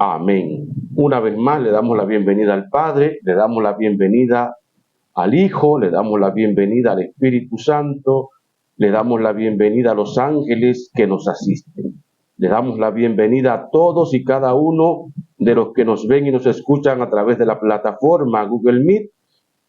Amén. Una vez más le damos la bienvenida al Padre, le damos la bienvenida al Hijo, le damos la bienvenida al Espíritu Santo, le damos la bienvenida a los ángeles que nos asisten. Le damos la bienvenida a todos y cada uno de los que nos ven y nos escuchan a través de la plataforma Google Meet,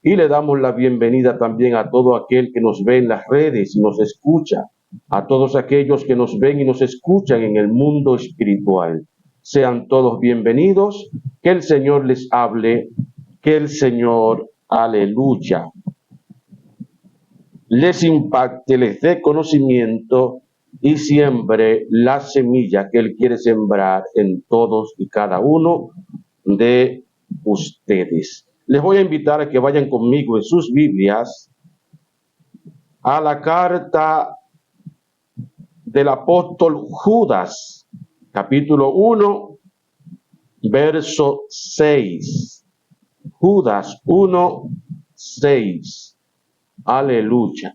y le damos la bienvenida también a todo aquel que nos ve en las redes y nos escucha, a todos aquellos que nos ven y nos escuchan en el mundo espiritual. Sean todos bienvenidos, que el Señor les hable, que el Señor, aleluya, les impacte, les dé conocimiento y siembre la semilla que Él quiere sembrar en todos y cada uno de ustedes. Les voy a invitar a que vayan conmigo en sus Biblias a la carta del apóstol Judas, capítulo 1, verso 6. Judas 1, 6. Aleluya.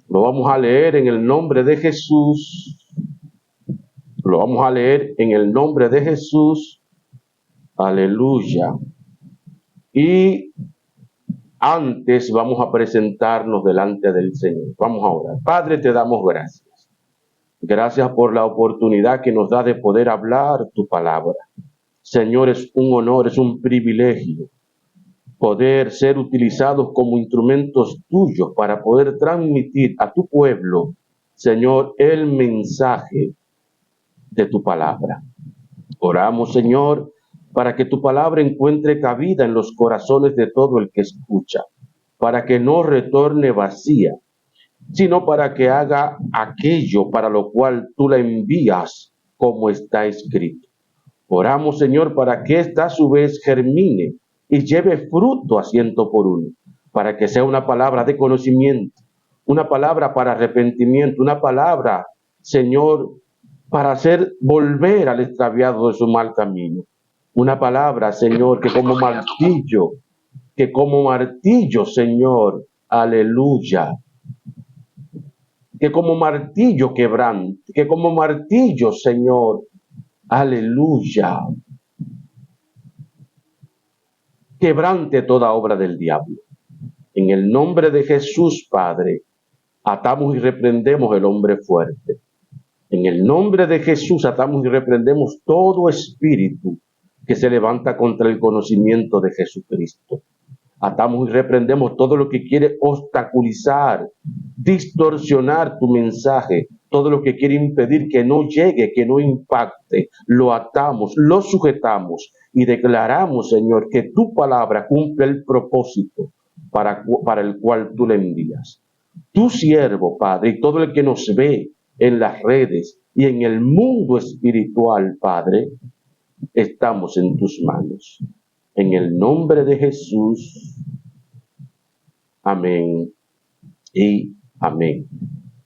Lo vamos a leer en el nombre de Jesús. Lo vamos a leer en el nombre de Jesús. Aleluya. Y antes vamos a presentarnos delante del Señor. Vamos a orar. Padre, te damos gracias. Gracias por la oportunidad que nos da de poder hablar tu palabra. Señor, es un honor, es un privilegio poder ser utilizados como instrumentos tuyos para poder transmitir a tu pueblo, Señor, el mensaje de tu palabra. Oramos, Señor, para que tu palabra encuentre cabida en los corazones de todo el que escucha, para que no retorne vacía, sino para que haga aquello para lo cual tú la envías, como está escrito. Oramos, Señor, para que esta a su vez germine y lleve fruto a 100 por 1, para que sea una palabra de conocimiento, una palabra para arrepentimiento, una palabra, Señor, para hacer volver al extraviado de su mal camino. Una palabra, Señor, que como martillo, Señor, aleluya, que como martillo quebrante, que como martillo, Señor, aleluya, quebrante toda obra del diablo. En el nombre de Jesús, Padre, atamos y reprendemos el hombre fuerte. En el nombre de Jesús atamos y reprendemos todo espíritu que se levanta contra el conocimiento de Jesucristo. Atamos y reprendemos todo lo que quiere obstaculizar, distorsionar tu mensaje, todo lo que quiere impedir que no llegue, que no impacte. Lo atamos, lo sujetamos y declaramos, Señor, que tu palabra cumple el propósito para el cual tú le envías. Tu siervo, Padre, y todo el que nos ve en las redes y en el mundo espiritual, Padre, estamos en tus manos. En el nombre de Jesús, amén y amén.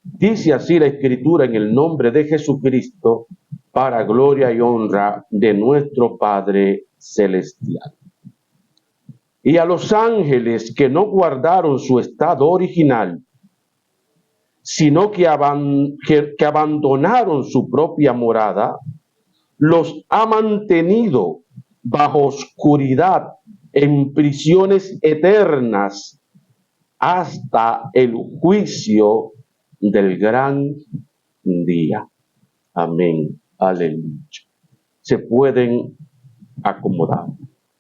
Dice así la Escritura en el nombre de Jesucristo, para gloria y honra de nuestro Padre Celestial. Y a los ángeles que no guardaron su estado original, sino que abandonaron su propia morada, los ha mantenido bajo oscuridad en prisiones eternas hasta el juicio del gran día. Amén. Aleluya. Se pueden acomodar.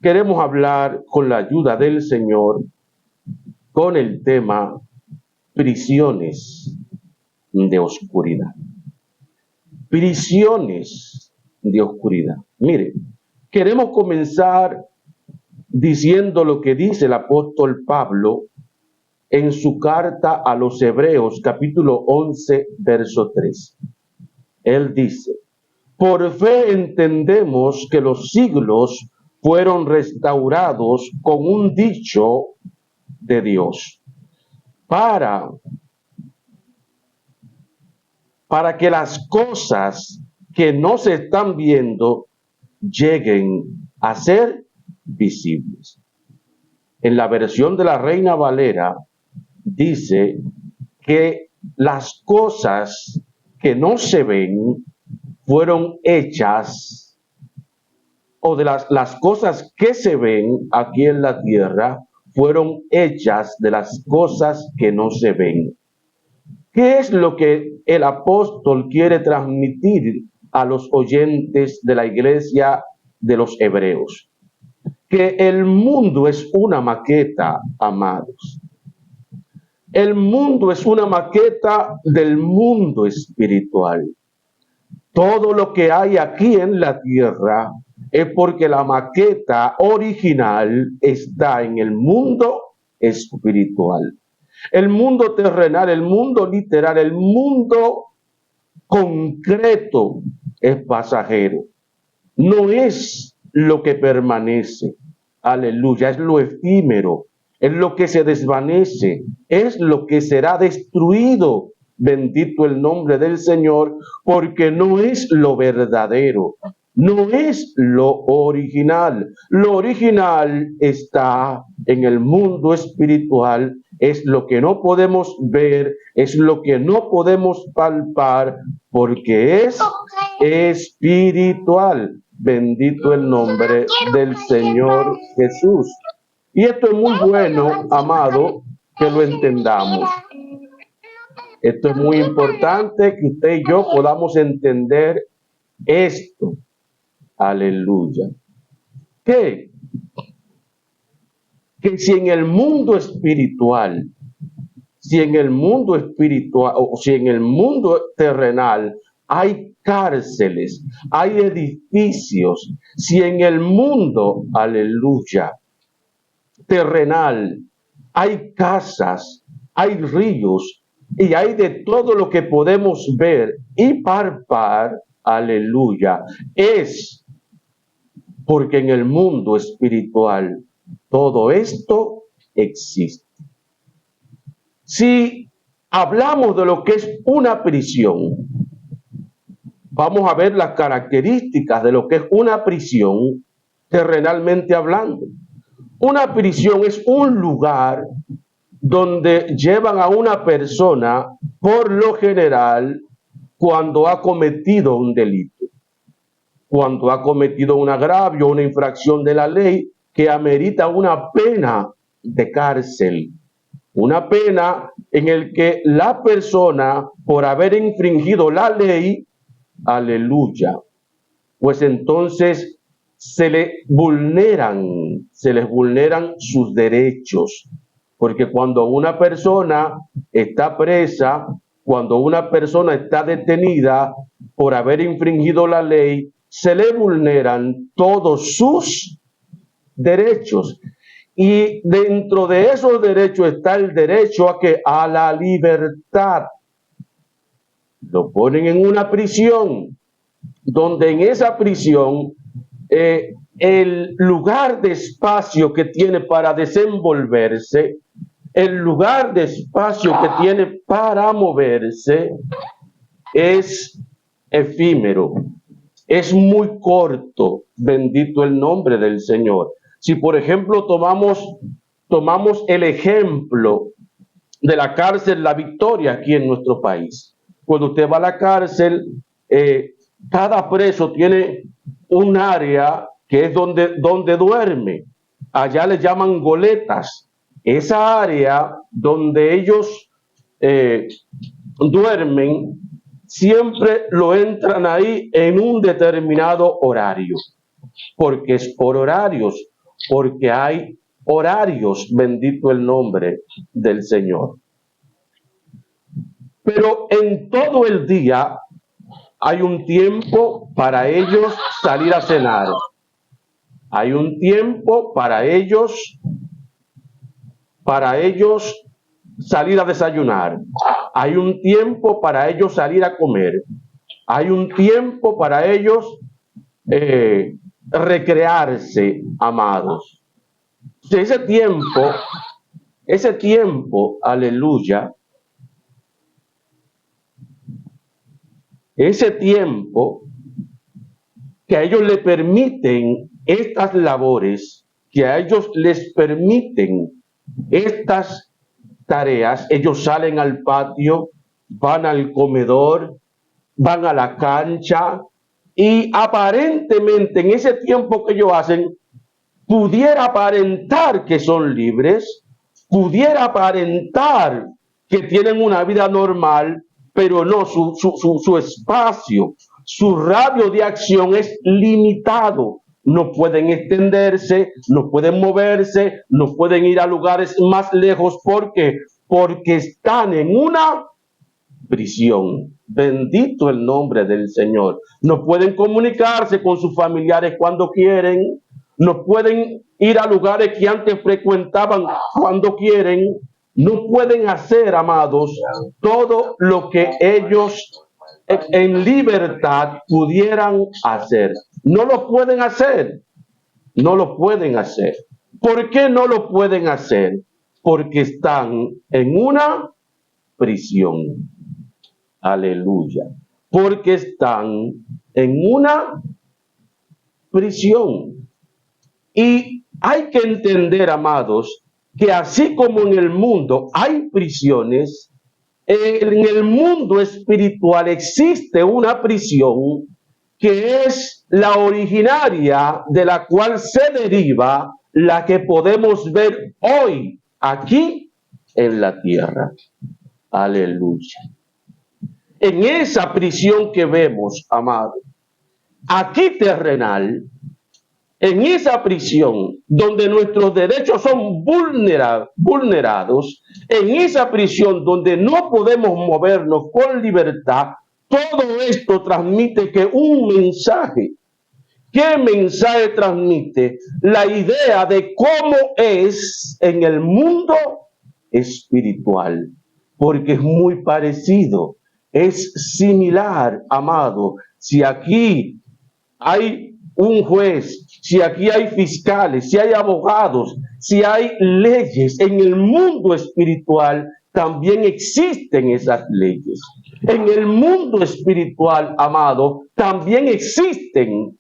Queremos hablar con la ayuda del Señor con el tema prisiones de oscuridad. Prisiones de oscuridad. Mire, queremos comenzar diciendo lo que dice el apóstol Pablo en su carta a los Hebreos, capítulo 11, verso 3. Él dice: por fe entendemos que los siglos fueron restaurados con un dicho de Dios, para que las cosas que no se están viendo lleguen a ser visibles. En la versión de la Reina Valera dice que las cosas que no se ven fueron hechas o de las cosas que se ven aquí en la tierra fueron hechas de las cosas que no se ven. ¿Qué es lo que el apóstol quiere transmitir a los oyentes de la iglesia de los hebreos? Que el mundo es una maqueta, amados. El mundo es una maqueta del mundo espiritual. Todo lo que hay aquí en la tierra es porque la maqueta original está en el mundo espiritual. El mundo terrenal, el mundo literal, el mundo concreto es pasajero. No es lo que permanece. Aleluya, es lo efímero, es lo que se desvanece, es lo que será destruido. Bendito el nombre del Señor, porque no es lo verdadero, no es lo original. Lo original está en el mundo espiritual, es lo que no podemos ver, es lo que no podemos palpar, porque es espiritual. Bendito el nombre del Señor Jesús. Y esto es muy bueno, amado, que lo entendamos. Esto es muy importante que usted y yo podamos entender esto. Aleluya. Que si en el mundo espiritual, o si en el mundo terrenal hay cárceles, hay edificios, si en el mundo, aleluya, terrenal hay casas, hay ríos y hay de todo lo que podemos ver y palpar, aleluya, es porque en el mundo espiritual todo esto existe. Si hablamos de lo que es una prisión, vamos a ver las características de lo que es una prisión terrenalmente hablando. Una prisión es un lugar donde llevan a una persona, por lo general, cuando ha cometido un delito, cuando ha cometido un agravio, una infracción de la ley que amerita una pena de cárcel. Una pena en el que la persona, por haber infringido la ley, aleluya, pues entonces se les vulneran sus derechos. Porque cuando una persona está presa, cuando una persona está detenida por haber infringido la ley, se le vulneran todos sus derechos. Y dentro de esos derechos está el derecho a la libertad. Lo ponen en una prisión, donde en esa prisión el lugar de espacio que tiene para desenvolverse, el lugar de espacio que tiene para moverse es efímero, es muy corto. Bendito el nombre del Señor. Si por ejemplo tomamos el ejemplo de la cárcel La Victoria aquí en nuestro país. Cuando usted va a la cárcel, cada preso tiene un área que es donde duerme. Allá le llaman goletas. Esa área donde ellos duermen, siempre lo entran ahí en un determinado horario, porque es por horarios, porque hay horarios, bendito el nombre del Señor. Pero en todo el día hay un tiempo para ellos salir a cenar. Hay un tiempo para ellos salir a desayunar. Hay un tiempo para ellos salir a comer. Hay un tiempo para ellos recrearse, amados. Ese tiempo, aleluya, ese tiempo que a ellos le permiten estas labores, que a ellos les permiten estas tareas, ellos salen al patio, van al comedor, van a la cancha, Y aparentemente en ese tiempo que ellos hacen, pudiera aparentar que son libres, pudiera aparentar que tienen una vida normal, pero no, su espacio, su radio de acción es limitado. No pueden extenderse, no pueden moverse, no pueden ir a lugares más lejos. ¿Por qué? Porque están en una prisión. Bendito el nombre del Señor. No pueden comunicarse con sus familiares cuando quieren. No pueden ir a lugares que antes frecuentaban cuando quieren. No pueden hacer, amados, todo lo que ellos en libertad pudieran hacer. No lo pueden hacer. No lo pueden hacer. ¿Por qué no lo pueden hacer? Porque están en una prisión. Aleluya. Porque están en una prisión. Y hay que entender, amados, que así como en el mundo hay prisiones, en el mundo espiritual existe una prisión que es la originaria, de la cual se deriva la que podemos ver hoy aquí en la tierra. Aleluya. En esa prisión que vemos, amado, aquí terrenal, en esa prisión donde nuestros derechos son vulnerados, en esa prisión donde no podemos movernos con libertad, todo esto transmite que un mensaje. ¿Qué mensaje transmite? La idea de cómo es en el mundo espiritual, porque es muy parecido. Es similar, amado. Si aquí hay un juez, si aquí hay fiscales, si hay abogados, si hay leyes, en el mundo espiritual también existen esas leyes. En el mundo espiritual, amado, también existen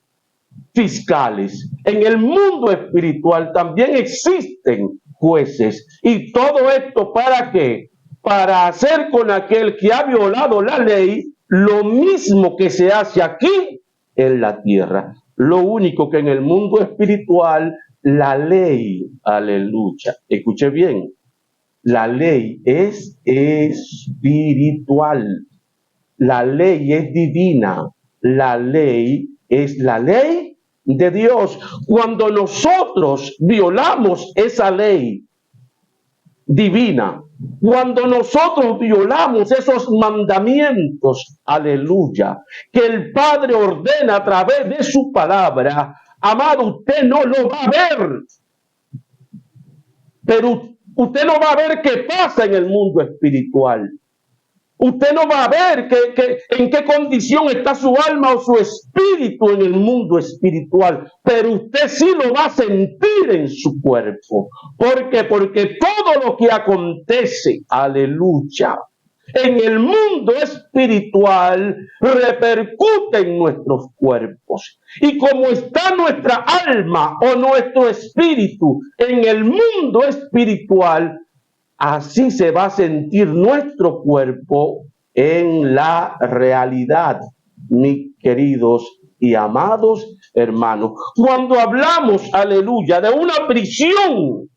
fiscales. En el mundo espiritual también existen jueces. ¿Y todo esto para qué? Para hacer con aquel que ha violado la ley lo mismo que se hace aquí en la tierra. Lo único que en el mundo espiritual, la ley, aleluya, escuche bien, la ley es espiritual, la ley es divina, la ley es la ley de Dios. Cuando nosotros violamos esa ley divina, cuando nosotros violamos esos mandamientos, aleluya, que el Padre ordena a través de su palabra, amado, usted no lo va a ver, pero usted no va a ver qué pasa en el mundo espiritual. Usted no va a ver en qué condición está su alma o su espíritu en el mundo espiritual, pero usted sí lo va a sentir en su cuerpo. ¿Por qué? Porque todo lo que acontece, aleluya, en el mundo espiritual repercute en nuestros cuerpos. Y como está nuestra alma o nuestro espíritu en el mundo espiritual, así se va a sentir nuestro cuerpo en la realidad, mis queridos y amados hermanos. Cuando hablamos, aleluya, de una prisión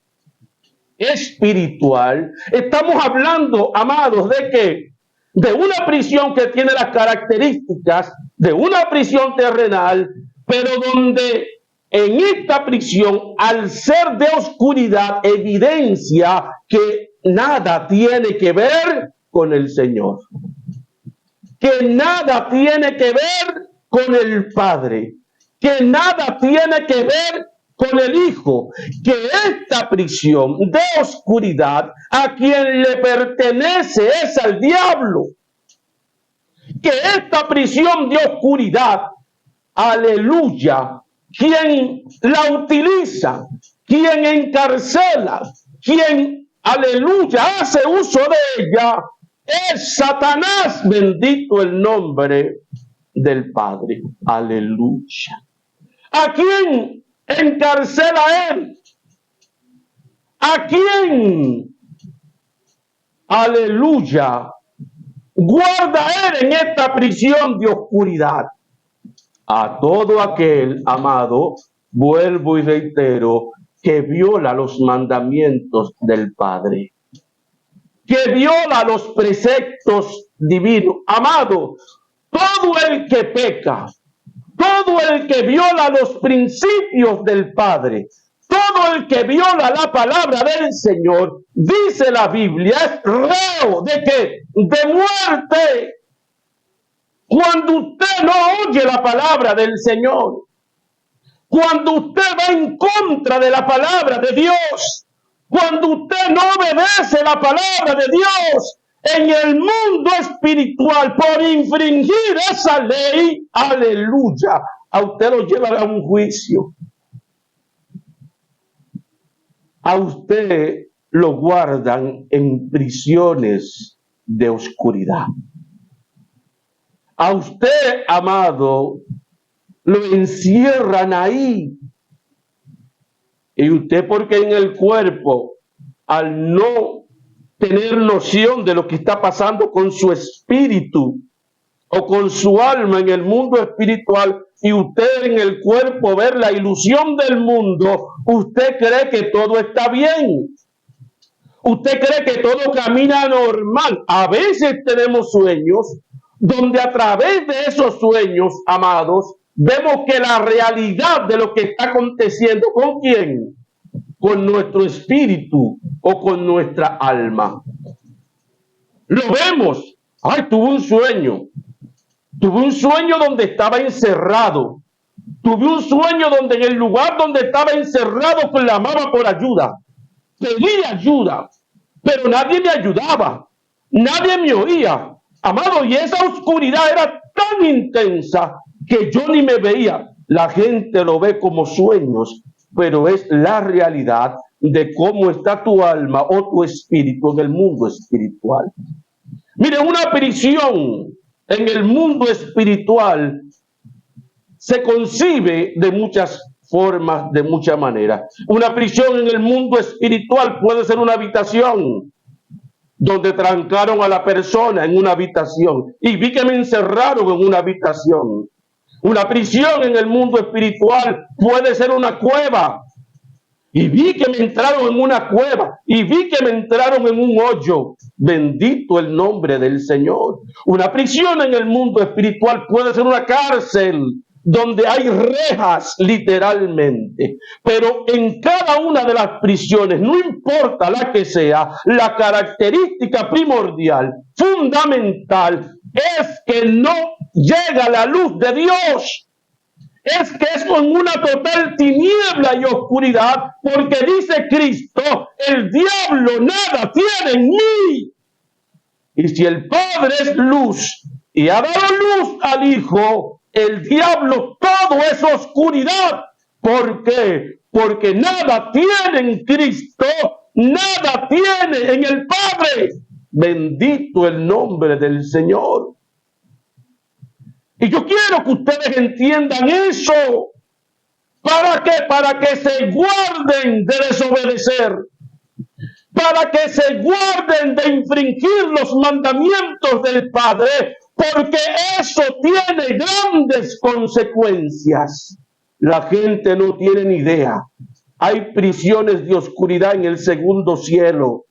espiritual, estamos hablando, amados, ¿de qué? De una prisión que tiene las características de una prisión terrenal, pero donde en esta prisión, al ser de oscuridad, evidencia que nada tiene que ver con el Señor, que nada tiene que ver con el Padre, que nada tiene que ver con el Hijo, que esta prisión de oscuridad a quien le pertenece es al diablo, que esta prisión de oscuridad, aleluya, quien la utiliza, quien encarcela, quien, aleluya, hace uso de ella, es Satanás. Bendito el nombre del Padre. Aleluya. ¿A quién encarcela él? ¿A quién? Aleluya. Guarda él en esta prisión de oscuridad. a todo aquel, amado, vuelvo y reitero, que viola los mandamientos del Padre, que viola los preceptos divinos. Amado, todo el que peca, todo el que viola los principios del Padre, todo el que viola la palabra del Señor, dice la Biblia, es reo de ¿qué? De muerte. Cuando usted no oye la palabra del Señor, cuando usted va en contra de la palabra de Dios, cuando usted no obedece la palabra de Dios en el mundo espiritual por infringir esa ley, aleluya, a usted lo llevan a un juicio. A usted lo guardan en prisiones de oscuridad. A usted, amado, lo encierran ahí. Y usted, porque en el cuerpo, al no tener noción de lo que está pasando con su espíritu o con su alma en el mundo espiritual, y usted en el cuerpo ver la ilusión del mundo, usted cree que todo está bien. Usted cree que todo camina normal. A veces tenemos sueños donde a través de esos sueños, amados, vemos que la realidad de lo que está aconteciendo, ¿con quién? Con nuestro espíritu o con nuestra alma. Lo vemos. Ay, tuve un sueño. Tuve un sueño donde estaba encerrado. Tuve un sueño donde en el lugar donde estaba encerrado clamaba por ayuda. Pedí ayuda, pero nadie me ayudaba. Nadie me oía. Amado, y esa oscuridad era tan intensa que yo ni me veía. La gente lo ve como sueños, pero es la realidad de cómo está tu alma o tu espíritu en el mundo espiritual. Mire, una prisión en el mundo espiritual se concibe de muchas formas, de muchas maneras. Una prisión en el mundo espiritual puede ser una habitación donde trancaron a la persona en una habitación y vi que me encerraron en una habitación. Una prisión en el mundo espiritual puede ser una cueva y vi que me entraron en una cueva y vi que me entraron en un hoyo. Bendito el nombre del Señor. Una prisión en el mundo espiritual puede ser una cárcel donde hay rejas literalmente, pero en cada una de las prisiones, no importa la que sea, la característica primordial, fundamental, es que no llega la luz de Dios. Es que es con una total tiniebla y oscuridad, porque dice Cristo, el diablo nada tiene en mí. Y si el Padre es luz y ha dado luz al Hijo, el diablo todo es oscuridad. ¿Por qué? Porque nada tiene en Cristo, nada tiene en el Padre. Bendito el nombre del Señor. Y yo quiero que ustedes entiendan eso. ¿Para qué? Para que se guarden de desobedecer. Para que se guarden de infringir los mandamientos del Padre, porque eso tiene grandes consecuencias. La gente no tiene ni idea. Hay prisiones de oscuridad en el segundo cielo.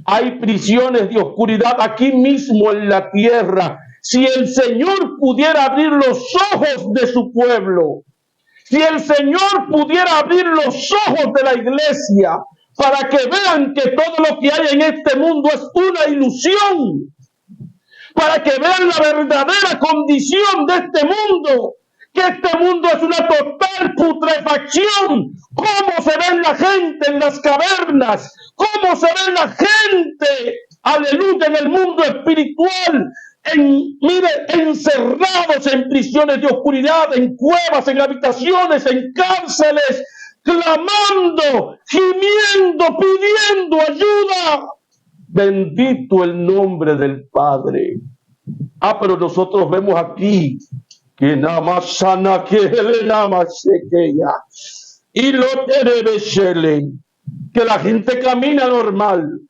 Hay prisiones de oscuridad aquí mismo en la tierra. Si el Señor pudiera abrir los ojos de su pueblo, si el Señor pudiera abrir los ojos de la iglesia, para que vean que todo lo que hay en este mundo es una ilusión, para que vean la verdadera condición de este mundo, que este mundo es una total putrefacción. Cómo se ve la gente en las cavernas, cómo se ve la gente, aleluya, en el mundo espiritual, mire, encerrados en prisiones de oscuridad, en cuevas, en habitaciones, en cárceles, clamando, gimiendo, pidiendo ayuda. Bendito el nombre del Padre. Pero nosotros vemos aquí que nada más sana que él, nada más se queda. Y lo que la gente camina normal.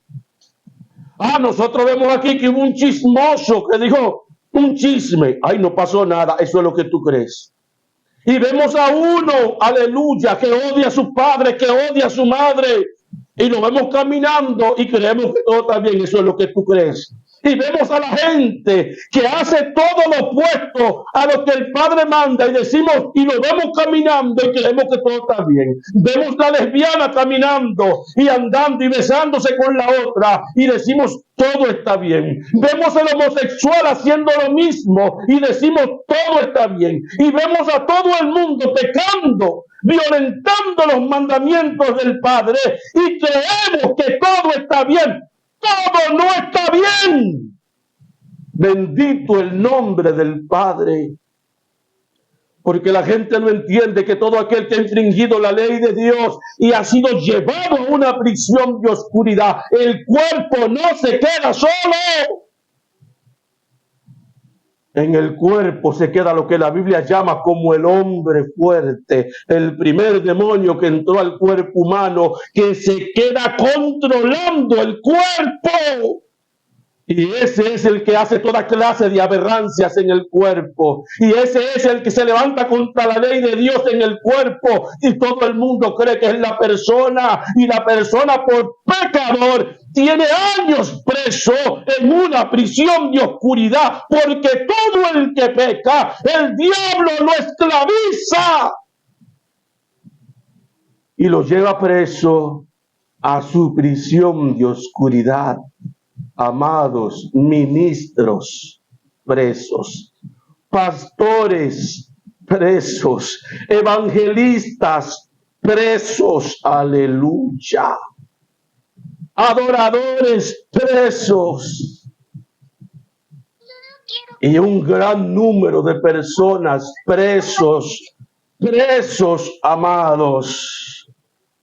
Nosotros vemos aquí que hubo un chismoso que dijo un chisme. Ay, no pasó nada, eso es lo que tú crees. Y vemos a uno, aleluya, que odia a su padre, que odia a su madre. Y lo vemos caminando y creemos que todo está bien. Eso es lo que tú crees. Y vemos a la gente que hace todo lo opuesto a lo que el Padre manda y decimos, y lo vemos caminando y creemos que todo está bien. Vemos la lesbiana caminando y andando y besándose con la otra y decimos, todo está bien. Vemos al homosexual haciendo lo mismo y decimos, todo está bien. Y vemos a todo el mundo pecando, violentando los mandamientos del Padre y creemos que todo está bien. Todo no está bien. Bendito el nombre del Padre. Porque la gente no entiende que todo aquel que ha infringido la ley de Dios y ha sido llevado a una prisión de oscuridad, el cuerpo no se queda solo. En el cuerpo se queda lo que la Biblia llama como el hombre fuerte, el primer demonio que entró al cuerpo humano, que se queda controlando el cuerpo. Y ese es el que hace toda clase de aberrancias en el cuerpo. Y ese es el que se levanta contra la ley de Dios en el cuerpo. Y todo el mundo cree que es la persona. Y la persona por pecador tiene años preso en una prisión de oscuridad. Porque todo el que peca, el diablo lo esclaviza. Y lo lleva preso a su prisión de oscuridad. Amados ministros presos, pastores presos, evangelistas presos, aleluya, adoradores presos y un gran número de personas presos, amados.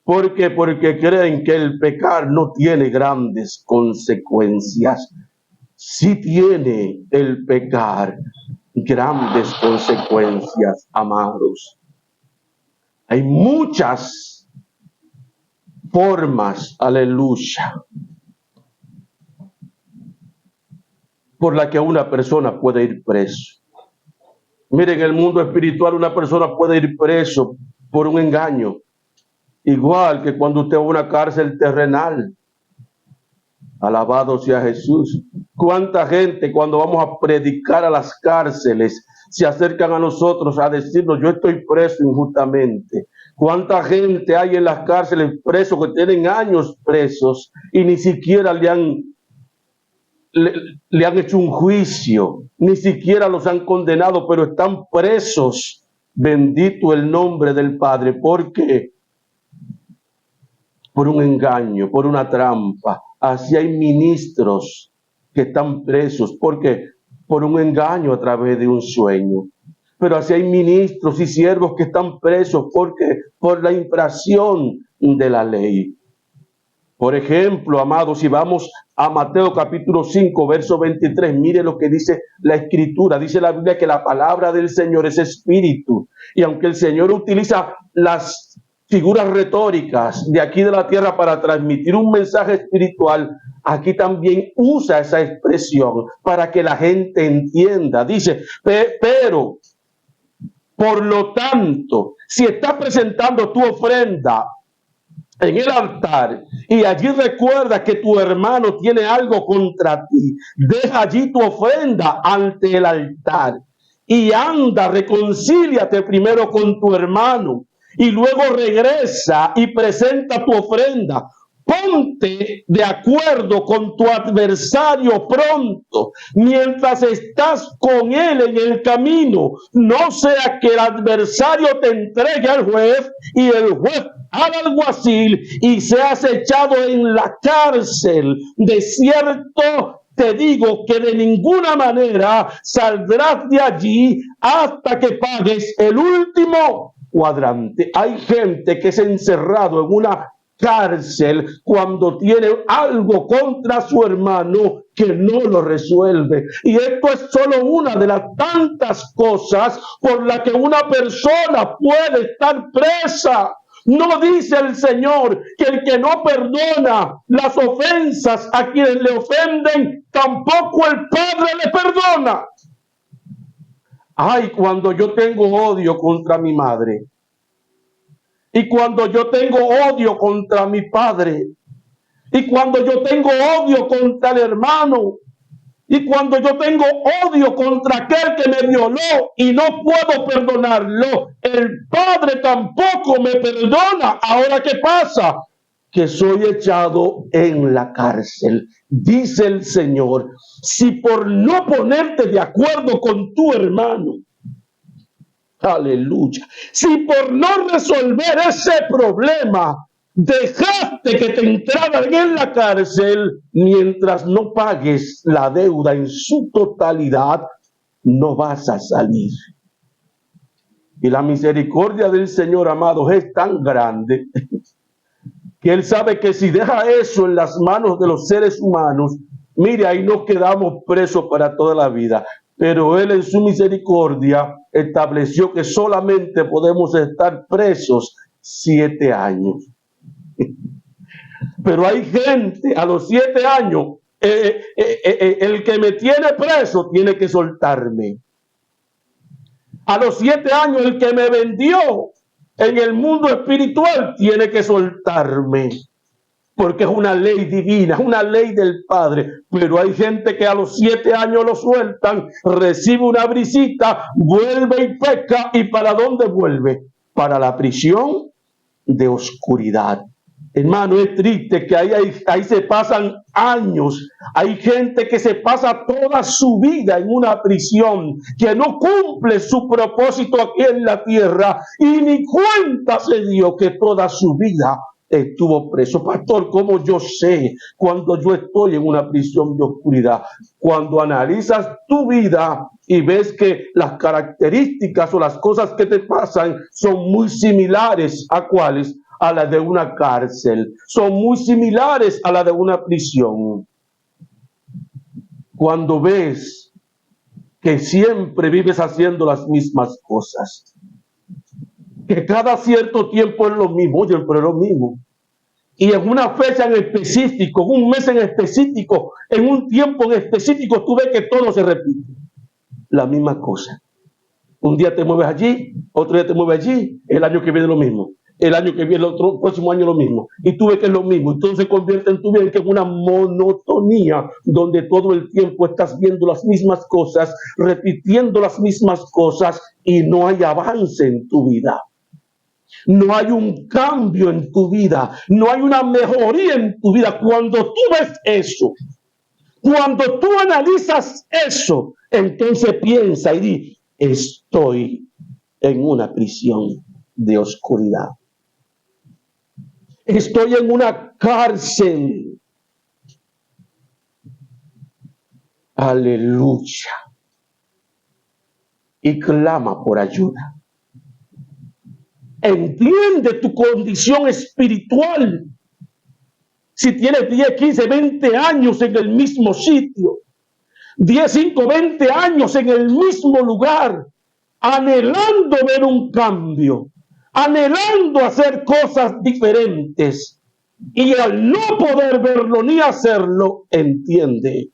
¿Por qué? Porque creen que el pecar no tiene grandes consecuencias. Sí tiene el pecar grandes consecuencias, amados. Hay muchas formas, aleluya, por la que una persona puede ir preso. Miren, en el mundo espiritual una persona puede ir preso por un engaño. Igual que cuando usted va a una cárcel terrenal. Alabado sea Jesús. ¿Cuánta gente cuando vamos a predicar a las cárceles se acercan a nosotros a decirnos, yo estoy preso injustamente? ¿Cuánta gente hay en las cárceles presos que tienen años presos y ni siquiera le han hecho un juicio, ni siquiera los han condenado, pero están presos? Bendito el nombre del Padre. ¿Por qué? Por un engaño, por una trampa. Así hay ministros que están presos. ¿Por qué? Por un engaño a través de un sueño. Pero así hay ministros y siervos que están presos. ¿Por qué? Por la infracción de la ley. Por ejemplo, amados, si vamos a Mateo capítulo 5, verso 23, mire lo que dice la Escritura. Dice la Biblia que la palabra del Señor es espíritu. Y aunque el Señor utiliza las figuras retóricas de aquí de la tierra para transmitir un mensaje espiritual, aquí también usa esa expresión para que la gente entienda. Dice, pero, por lo tanto, si estás presentando tu ofrenda en el altar y allí recuerda que tu hermano tiene algo contra ti, deja allí tu ofrenda ante el altar y anda, reconcíliate primero con tu hermano y luego regresa y presenta tu ofrenda. Ponte de acuerdo con tu adversario pronto, mientras estás con él en el camino. No sea que el adversario te entregue al juez y el juez al alguacil y seas echado en la cárcel. De cierto te digo que de ninguna manera saldrás de allí hasta que pagues el último cuadrante. Hay gente que se ha encerrado en una cárcel cuando tiene algo contra su hermano que no lo resuelve. Y esto es solo una de las tantas cosas por las que una persona puede estar presa. No dice el Señor que el que no perdona las ofensas a quienes le ofenden, tampoco el Padre le perdona. Ay, cuando yo tengo odio contra mi madre, y cuando yo tengo odio contra mi padre, y cuando yo tengo odio contra el hermano, y cuando yo tengo odio contra aquel que me violó y no puedo perdonarlo, el Padre tampoco me perdona. Ahora, ¿qué pasa? Que soy echado en la cárcel. Dice el Señor, si por no ponerte de acuerdo con tu hermano, aleluya, si por no resolver ese problema dejaste que te entraran en la cárcel, mientras no pagues la deuda en su totalidad, no vas a salir. Y la misericordia del Señor, amados, es tan grande que Él sabe que si deja eso en las manos de los seres humanos, mire, ahí nos quedamos presos para toda la vida. Pero Él en su misericordia estableció que solamente podemos estar presos 7 años. Pero hay gente a los 7 años, el que me tiene preso tiene que soltarme. A los 7 años, el que me vendió en el mundo espiritual tiene que soltarme. Porque es una ley divina, es una ley del Padre. Pero hay gente que a los 7 años lo sueltan, recibe una brisita, vuelve y peca. ¿Y para dónde vuelve? Para la prisión de oscuridad. Hermano, es triste que ahí se pasan años. Hay gente que se pasa toda su vida en una prisión, que no cumple su propósito aquí en la tierra y ni cuenta se dio que toda su vida estuvo preso. Pastor, ¿cómo yo sé cuando yo estoy en una prisión de oscuridad? Cuando analizas tu vida y ves que las características o las cosas que te pasan son muy similares a cuáles, a la de una cárcel, son muy similares a la de una prisión. Cuando ves que siempre vives haciendo las mismas cosas, que cada cierto tiempo es lo mismo, oye, pero es lo mismo. Y en una fecha en específico, en un mes en específico, en un tiempo en específico, tú ves que todo se repite. La misma cosa. Un día te mueves allí, otro día te mueves allí, el año que viene lo mismo. El año que viene, el otro próximo año lo mismo. Y tú ves que es lo mismo. Entonces se convierte en tu vida en una monotonía, donde todo el tiempo estás viendo las mismas cosas, repitiendo las mismas cosas y no hay avance en tu vida. No hay un cambio en tu vida, no hay una mejoría en tu vida. Cuando tú ves eso, cuando tú analizas eso, entonces piensa y di, estoy en una prisión de oscuridad. Estoy en una cárcel. Aleluya. Y clama por ayuda. Entiende tu condición espiritual. Si tienes 10, 15, 20 años en el mismo sitio, 10, 5, 20 años en el mismo lugar, anhelando ver un cambio, anhelando hacer cosas diferentes, y al no poder verlo ni hacerlo, entiende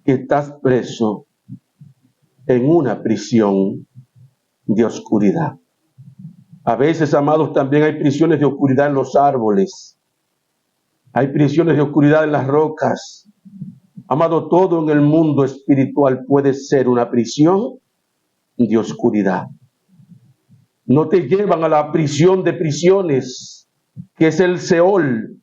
que estás preso en una prisión de oscuridad. A veces, amados, también hay prisiones de oscuridad en los árboles. Hay prisiones de oscuridad en las rocas. Amado, todo en el mundo espiritual puede ser una prisión de oscuridad. No te llevan a la prisión de prisiones, que es el Seol,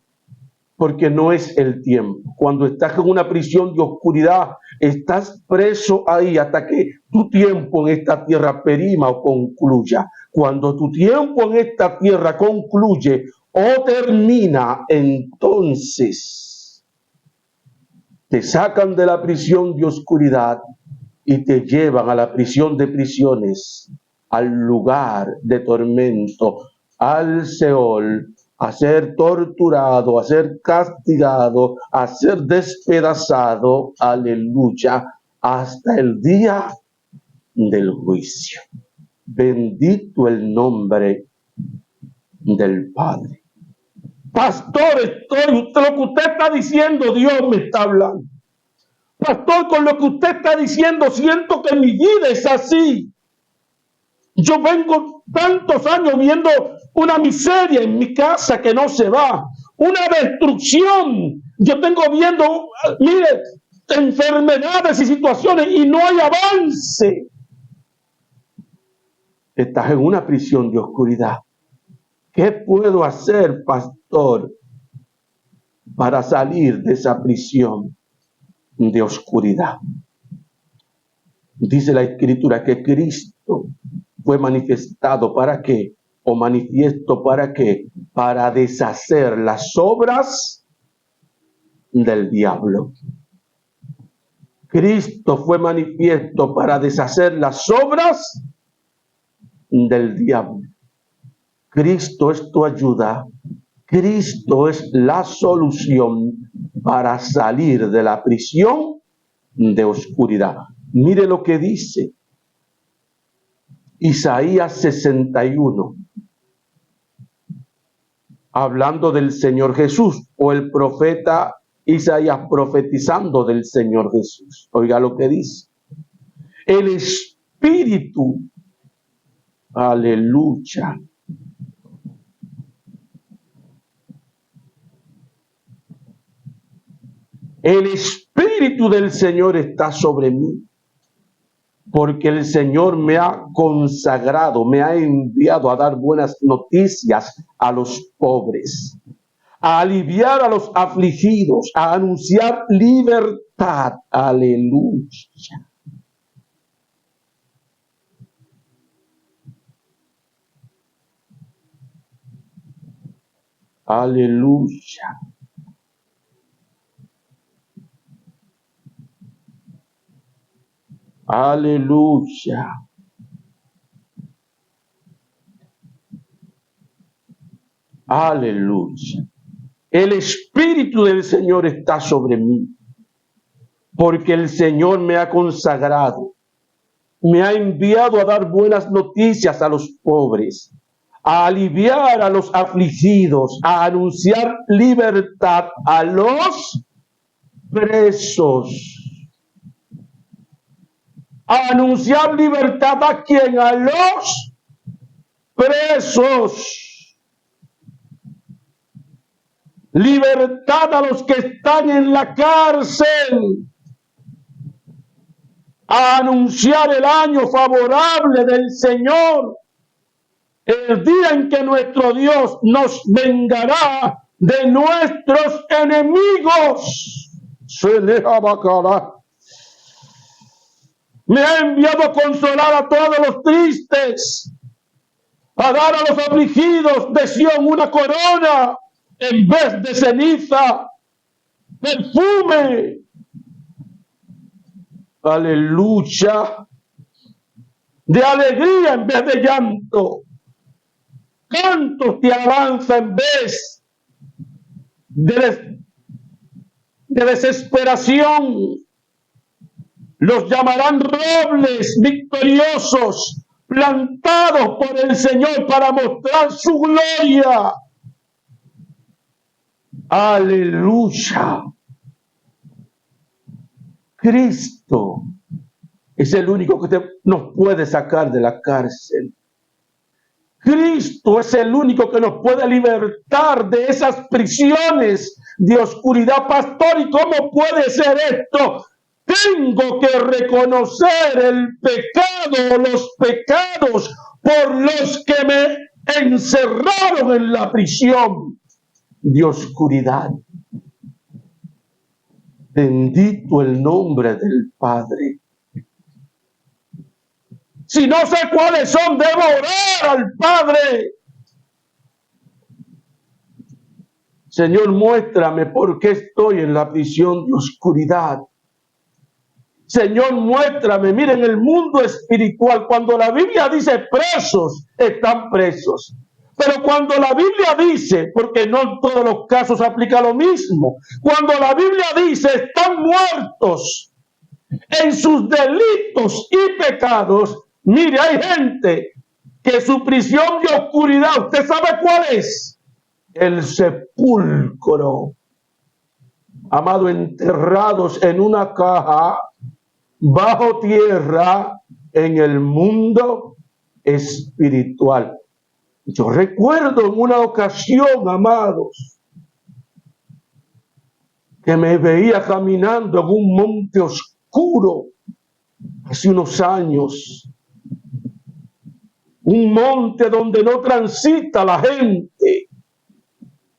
porque no es el tiempo. Cuando estás en una prisión de oscuridad, estás preso ahí hasta que tu tiempo en esta tierra perima o concluya. Cuando tu tiempo en esta tierra concluye o termina, entonces te sacan de la prisión de oscuridad y te llevan a la prisión de prisiones, al lugar de tormento, al Seol, a ser torturado, a ser castigado, a ser despedazado, aleluya, hasta el día del juicio. Bendito el nombre del Padre. Pastor, lo que usted está diciendo, Dios me está hablando. Pastor, con lo que usted está diciendo, siento que mi vida es así. Yo vengo tantos años viendo una miseria en mi casa que no se va, una destrucción. Yo tengo viendo, mire, enfermedades y situaciones y no hay avance. Estás en una prisión de oscuridad. ¿Qué puedo hacer, pastor, para salir de esa prisión de oscuridad? Dice la Escritura que Cristo fue manifestado ¿para qué? O manifiesto ¿para qué? Para deshacer las obras del diablo. Cristo fue manifiesto para deshacer las obras del diablo. Cristo es tu ayuda. Cristo es la solución para salir de la prisión de oscuridad. Mire lo que dice Isaías 61, hablando del Señor Jesús, o el profeta Isaías profetizando del Señor Jesús. Oiga lo que dice. El Espíritu, aleluya, el Espíritu del Señor está sobre mí, porque el Señor me ha consagrado, me ha enviado a dar buenas noticias a los pobres, a aliviar a los afligidos, a anunciar libertad. Aleluya. Aleluya. Aleluya. Aleluya. El Espíritu del Señor está sobre mí, porque el Señor me ha consagrado, me ha enviado a dar buenas noticias a los pobres, a aliviar a los afligidos, a anunciar libertad a los presos. A anunciar libertad ¿a quién? A los presos. Libertad a los que están en la cárcel. A anunciar el año favorable del Señor. El día en que nuestro Dios nos vengará de nuestros enemigos. Se le abacará. Me ha enviado a consolar a todos los tristes, a dar a los afligidos de Sión una corona en vez de ceniza, perfume. Aleluya. De alegría en vez de llanto, cantos de alabanza en vez de desesperación. Los llamarán robles victoriosos, plantados por el Señor para mostrar su gloria. Aleluya. Cristo es el único que nos puede sacar de la cárcel. Cristo es el único que nos puede libertar de esas prisiones de oscuridad. Pastor, ¿y cómo puede ser esto? Tengo que reconocer el pecado, los pecados por los que me encerraron en la prisión de oscuridad. Bendito el nombre del Padre. Si no sé cuáles son, debo orar al Padre. Señor, muéstrame por qué estoy en la prisión de oscuridad. Señor, muéstrame. Miren, el mundo espiritual, cuando la Biblia dice presos, están presos. Pero cuando la Biblia dice, porque no en todos los casos aplica lo mismo, cuando la Biblia dice están muertos en sus delitos y pecados, mire, hay gente que su prisión de oscuridad, ¿usted sabe cuál es? El sepulcro. amado, enterrados en una caja, bajo tierra, en el mundo espiritual. Yo recuerdo en una ocasión, amados, que me veía caminando en un monte oscuro hace unos años, un monte donde no transita la gente,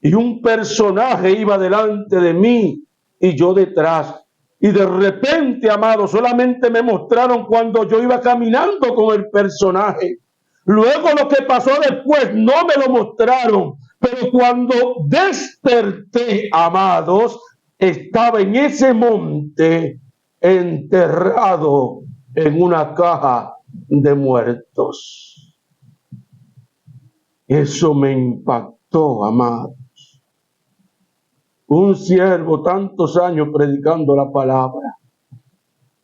y un personaje iba delante de mí y yo detrás. Y de repente, amado, solamente me mostraron cuando yo iba caminando con el personaje. Luego lo que pasó después no me lo mostraron. Pero cuando desperté, amados, estaba en ese monte enterrado en una caja de muertos. Eso me impactó, amado. Un siervo tantos años predicando la palabra.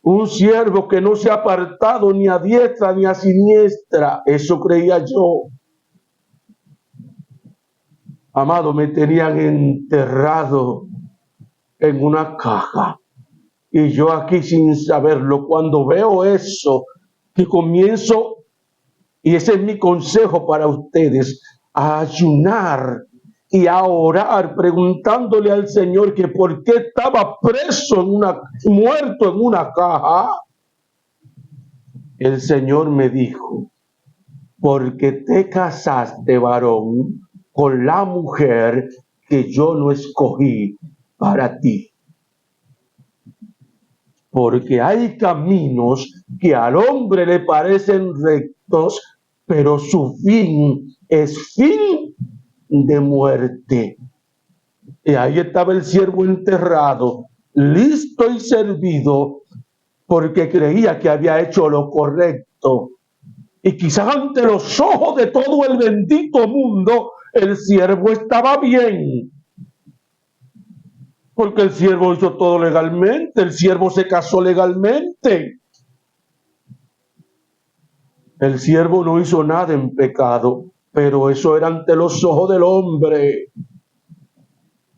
Un siervo que no se ha apartado ni a diestra ni a siniestra. Eso creía yo. Amado, me tenían enterrado en una caja. Y yo aquí sin saberlo, cuando veo eso, que comienzo, y ese es mi consejo para ustedes, a ayunar y a orar, preguntándole al Señor que por qué estaba preso muerto en una caja. El Señor me dijo, porque te casaste, varón, con la mujer que yo no escogí para ti. Porque hay caminos que al hombre le parecen rectos, pero su fin es fin de muerte. Y ahí estaba el siervo enterrado, listo y servido, porque creía que había hecho lo correcto. Y quizás ante los ojos de todo el bendito mundo, el siervo estaba bien. Porque el siervo hizo todo legalmente, el siervo se casó legalmente. El siervo no hizo nada en pecado, pero eso era ante los ojos del hombre.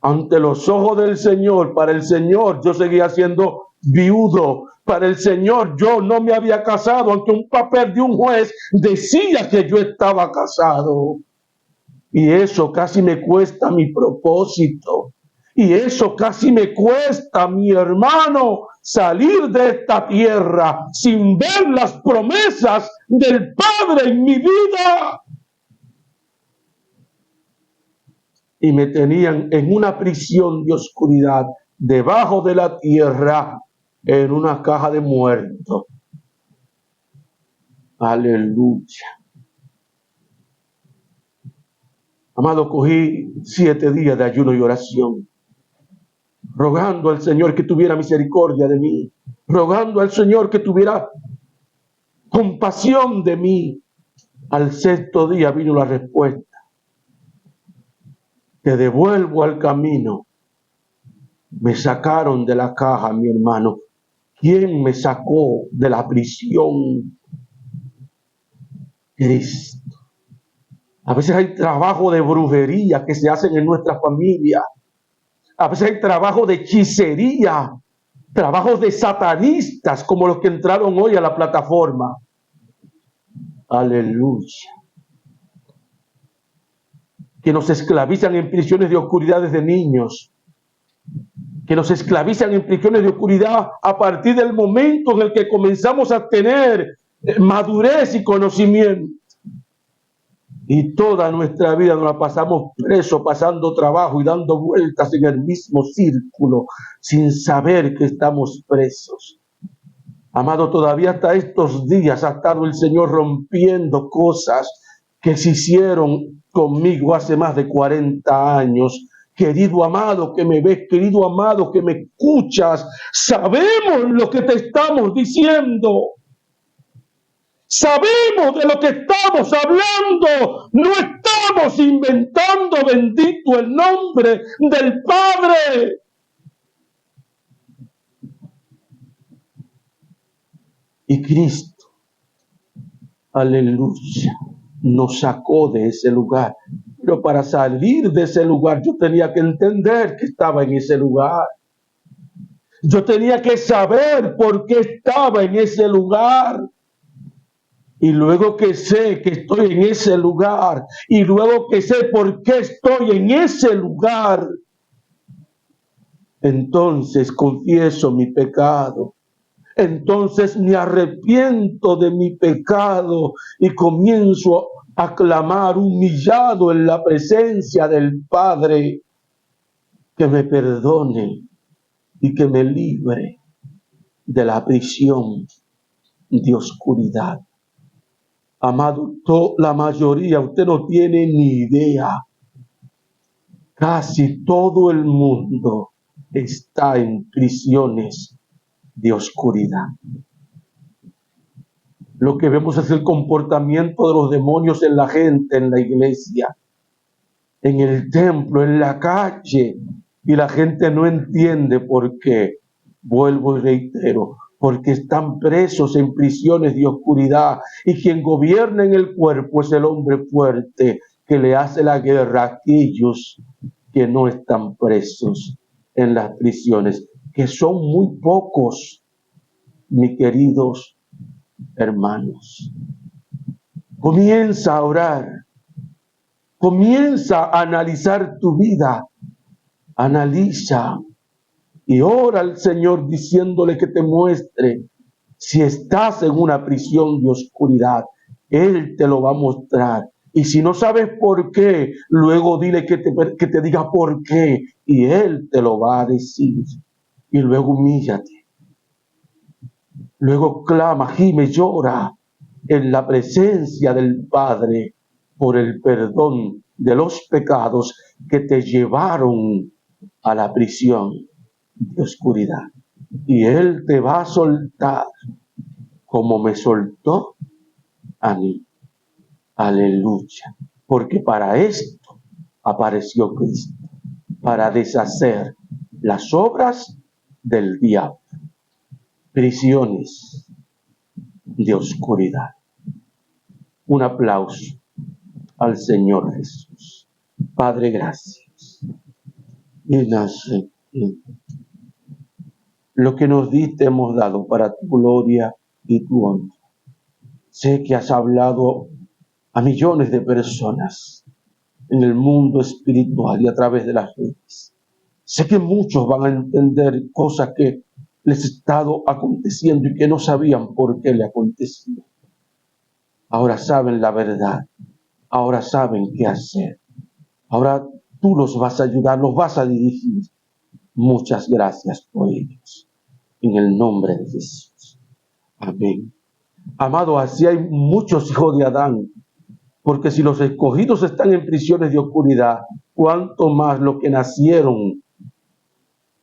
Ante los ojos del Señor, para el Señor yo seguía siendo viudo. Para el Señor yo no me había casado, aunque un papel de un juez decía que yo estaba casado. Y eso casi me cuesta mi propósito. Y eso casi me cuesta, mi hermano, salir de esta tierra sin ver las promesas del Padre en mi vida. Y me tenían en una prisión de oscuridad, debajo de la tierra, en una caja de muertos. Aleluya. Amado, cogí 7 días de ayuno y oración, rogando al Señor que tuviera misericordia de mí, rogando al Señor que tuviera compasión de mí. Al 6º día vino la respuesta. Te devuelvo al camino. Me sacaron de la caja, mi hermano. ¿Quién me sacó de la prisión? Cristo. A veces hay trabajo de brujería que se hacen en nuestra familia. A veces hay trabajo de hechicería, trabajos de satanistas como los que entraron hoy a la plataforma. Aleluya. Que nos esclavizan en prisiones de oscuridad desde niños. Que nos esclavizan en prisiones de oscuridad a partir del momento en el que comenzamos a tener madurez y conocimiento. Y toda nuestra vida nos la pasamos presos, pasando trabajo y dando vueltas en el mismo círculo, sin saber que estamos presos. Amado, todavía hasta estos días ha estado el Señor rompiendo cosas que se hicieron conmigo hace más de 40 años. Querido amado que me ves, querido amado que me escuchas, sabemos lo que te estamos diciendo. Sabemos de lo que estamos hablando, no estamos inventando, bendito el nombre del Padre. Y Cristo, aleluya, nos sacó de ese lugar. Pero para salir de ese lugar yo tenía que entender que estaba en ese lugar. Yo tenía que saber por qué estaba en ese lugar. Y luego que sé que estoy en ese lugar, y luego que sé por qué estoy en ese lugar, entonces confieso mi pecado. Entonces me arrepiento de mi pecado y comienzo a clamar humillado en la presencia del Padre que me perdone y que me libre de la prisión de oscuridad. Amado, la mayoría, usted no tiene ni idea. Casi todo el mundo está en prisiones de oscuridad. Lo que vemos es el comportamiento de los demonios en la gente, en la iglesia, en el templo, en la calle, y la gente no entiende por qué. Vuelvo y reitero, porque están presos en prisiones de oscuridad, y quien gobierna en el cuerpo es el hombre fuerte que le hace la guerra a aquellos que no están presos en las prisiones, que son muy pocos, mis queridos hermanos. Comienza a orar, comienza a analizar tu vida, analiza y ora al Señor diciéndole que te muestre si estás en una prisión de oscuridad. Él te lo va a mostrar. Y si no sabes por qué, luego dile que te diga por qué y Él te lo va a decir. Y luego humíllate. Luego clama, gime, llora en la presencia del Padre por el perdón de los pecados que te llevaron a la prisión de oscuridad. Y Él te va a soltar como me soltó a mí. Aleluya. Porque para esto apareció Cristo, para deshacer las obras del diablo. Prisiones de oscuridad. Un aplauso al Señor Jesús. Padre, gracias. Lo que nos diste hemos dado para tu gloria y tu honra. Sé que has hablado a millones de personas en el mundo espiritual y a través de las redes. Sé que muchos van a entender cosas que les ha estado aconteciendo y que no sabían por qué le acontecía. Ahora saben la verdad. Ahora saben qué hacer. Ahora tú los vas a ayudar, los vas a dirigir. Muchas gracias por ellos. En el nombre de Jesús. Amén. Amado, así hay muchos hijos de Adán. Porque si los escogidos están en prisiones de oscuridad, cuánto más los que nacieron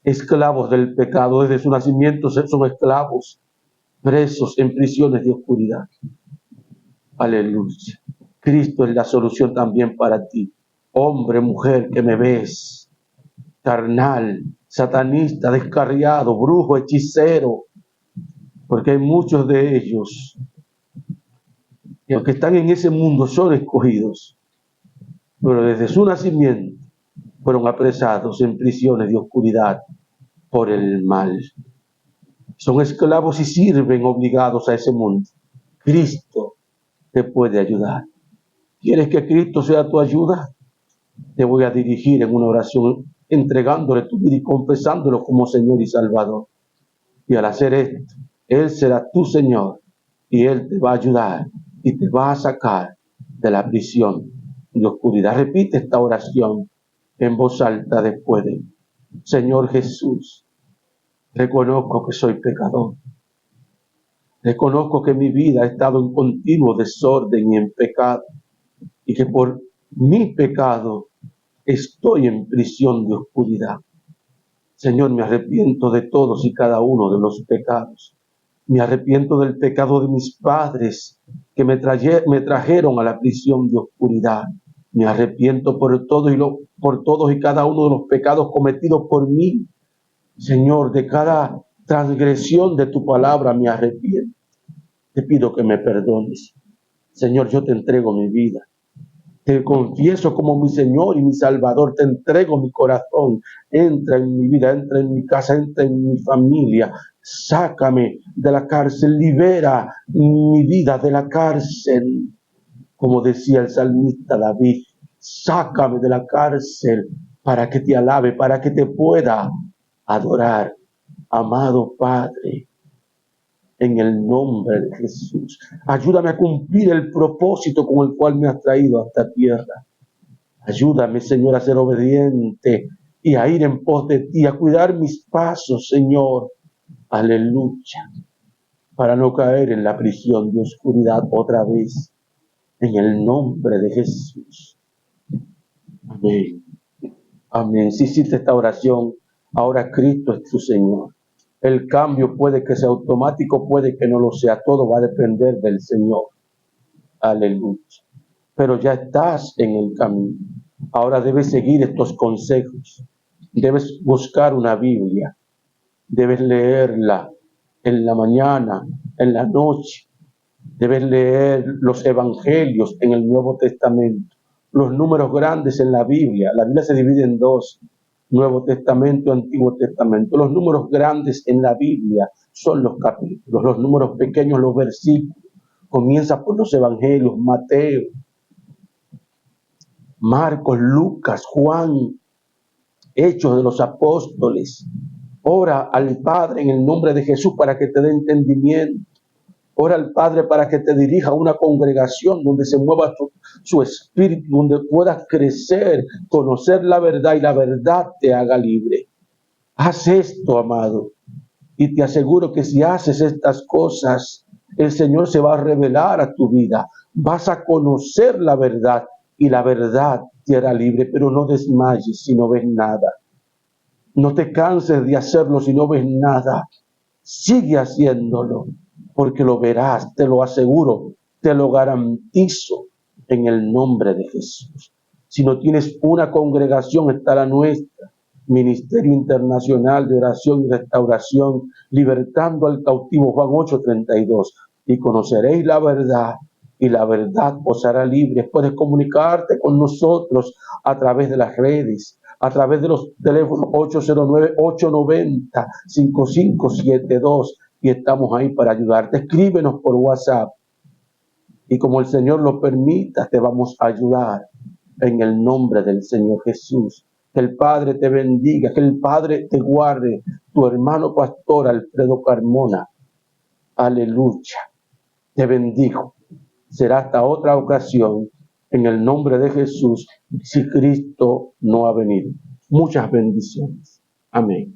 esclavos del pecado, desde su nacimiento son esclavos, presos en prisiones de oscuridad. Aleluya. Cristo es la solución también para ti. Hombre, mujer que me ves, carnal, satanista, descarriado, brujo, hechicero, porque hay muchos de ellos que los que están en ese mundo son escogidos, pero desde su nacimiento fueron apresados en prisiones de oscuridad por el mal. Son esclavos y sirven obligados a ese mundo. Cristo te puede ayudar. ¿Quieres que Cristo sea tu ayuda? Te voy a dirigir en una oración entregándole tu vida y confesándolo como Señor y Salvador. Y al hacer esto, Él será tu Señor y Él te va a ayudar y te va a sacar de la prisión de oscuridad. Repite esta oración en voz alta después de: Señor Jesús, reconozco que soy pecador. Reconozco que mi vida ha estado en continuo desorden y en pecado, y que por mi pecado estoy en prisión de oscuridad. Señor, me arrepiento de todos y cada uno de los pecados. Me arrepiento del pecado de mis padres que me trajeron a la prisión de oscuridad. Me arrepiento por todos y cada uno de los pecados cometidos por mí. Señor, de cada transgresión de tu palabra me arrepiento. Te pido que me perdones. Señor, yo te entrego mi vida. Te confieso como mi Señor y mi Salvador, te entrego mi corazón, entra en mi vida, entra en mi casa, entra en mi familia, sácame de la cárcel, libera mi vida de la cárcel, como decía el salmista David, sácame de la cárcel para que te alabe, para que te pueda adorar, amado Padre. En el nombre de Jesús, ayúdame a cumplir el propósito con el cual me has traído a esta tierra. Ayúdame, Señor, a ser obediente y a ir en pos de ti, a cuidar mis pasos, Señor. Aleluya. Para no caer en la prisión de oscuridad otra vez. En el nombre de Jesús. Amén. Amén. Si hiciste esta oración, ahora Cristo es tu Señor. El cambio puede que sea automático, puede que no lo sea. Todo va a depender del Señor. Aleluya. Pero ya estás en el camino. Ahora debes seguir estos consejos. Debes buscar una Biblia. Debes leerla en la mañana, en la noche. Debes leer los evangelios en el Nuevo Testamento. Los números grandes en la Biblia. La Biblia se divide en dos. Nuevo Testamento, Antiguo Testamento. Los números grandes en la Biblia son los capítulos. Los números pequeños, los versículos. Comienza por los evangelios, Mateo, Marcos, Lucas, Juan, Hechos de los Apóstoles. Ora al Padre en el nombre de Jesús para que te dé entendimiento. Ora al Padre para que te dirija a una congregación donde se mueva su espíritu, donde puedas crecer, conocer la verdad y la verdad te haga libre. Haz esto, amado, y te aseguro que si haces estas cosas, el Señor se va a revelar a tu vida. Vas a conocer la verdad y la verdad te hará libre, pero no desmayes si no ves nada. No te canses de hacerlo si no ves nada. Sigue haciéndolo, porque lo verás, te lo aseguro, te lo garantizo en el nombre de Jesús. Si no tienes una congregación, está la nuestra, Ministerio Internacional de Oración y Restauración, libertando al cautivo, Juan 8:32. Y conoceréis la verdad, y la verdad os hará libres. Puedes comunicarte con nosotros a través de las redes, a través de los teléfonos 809-890-5572 y estamos ahí para ayudarte. Escríbenos por WhatsApp y como el Señor lo permita, te vamos a ayudar en el nombre del Señor Jesús. Que el Padre te bendiga, que el Padre te guarde. Tu hermano pastor Alfredo Carmona. Aleluya. Te bendigo. Será hasta otra ocasión en el nombre de Jesús si Cristo no ha venido. Muchas bendiciones. Amén.